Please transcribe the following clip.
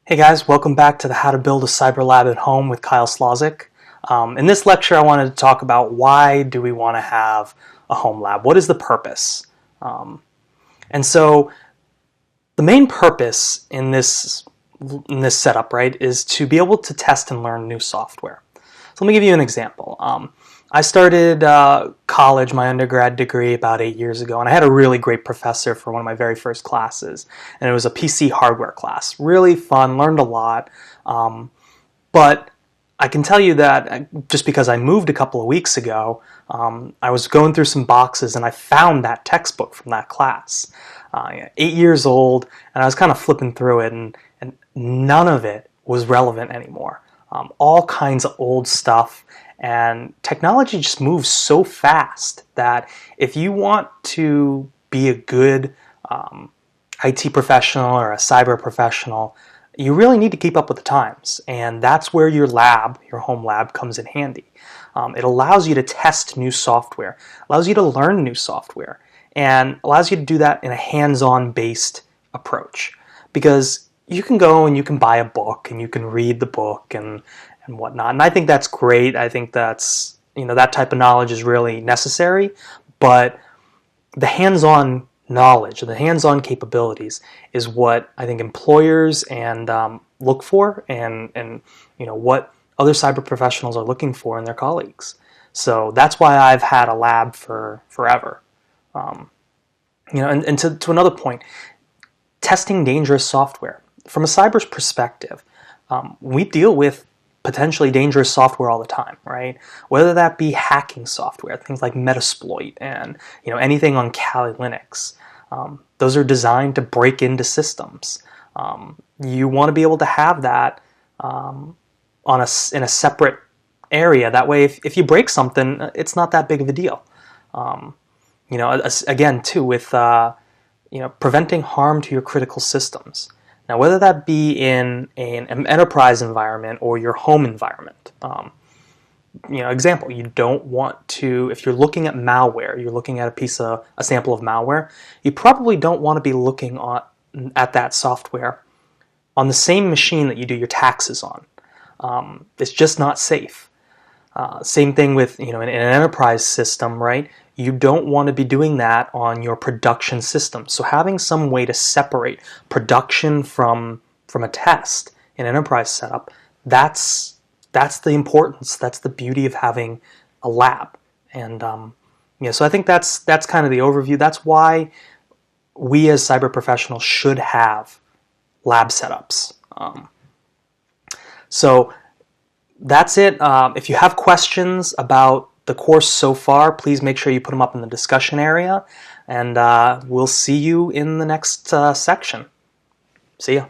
Hey guys, welcome back to the How to Build a Cyber Lab at Home with Kyle Slawczyk. In this lecture I wanted to talk about why do we want to have a home lab? What is the purpose? And so the main purpose in this setup, right, is to be able to test and learn new software. So let me give you an example. I started college, my undergrad degree, about 8 years ago, and I had a really great professor for one of my very first classes, and it was a PC hardware class. Really fun, learned a lot, but I can tell you that just because I moved a couple of weeks ago, I was going through some boxes and I found that textbook from that class. 8 years old, and I was kind of flipping through it, and none of it was relevant anymore. All kinds of old stuff. And technology just moves so fast that if you want to be a good IT professional or a cyber professional, you really need to keep up with the times. And that's where your lab, your home lab, comes in handy. It allows you to test new software, allows you to learn new software, and allows you to do that in a hands-on based approach. Because you can go and you can buy a book and you can read the book and whatnot. And I think that's great. I think that's, that type of knowledge is really necessary. But the hands-on knowledge, the hands-on capabilities is what I think employers and look for, and what other cyber professionals are looking for in their colleagues. So that's why I've had a lab for forever. And to another point, testing dangerous software. From a cyber's perspective, we deal with potentially dangerous software all the time, right? Whether that be hacking software, things like Metasploit and anything on Kali Linux. Those are designed to break into systems. You want to be able to have that in a separate area. That way, if you break something, it's not that big of a deal. Again, too, with preventing harm to your critical systems. Now, whether that be in an enterprise environment or your home environment, example, you don't want to, if you're looking at malware, you're looking at a sample of malware, you probably don't want to be looking at that software on the same machine that you do your taxes on. It's just not safe. Same thing with, in an enterprise system, right? You don't want to be doing that on your production system. So having some way to separate production from a test in an enterprise setup, that's the importance, that's the beauty of having a lab. And so I think that's kind of the overview. That's why we as cyber professionals should have lab setups. So that's it. If you have questions about the course so far, please make sure you put them up in the discussion area, and we'll see you in the next section. See ya.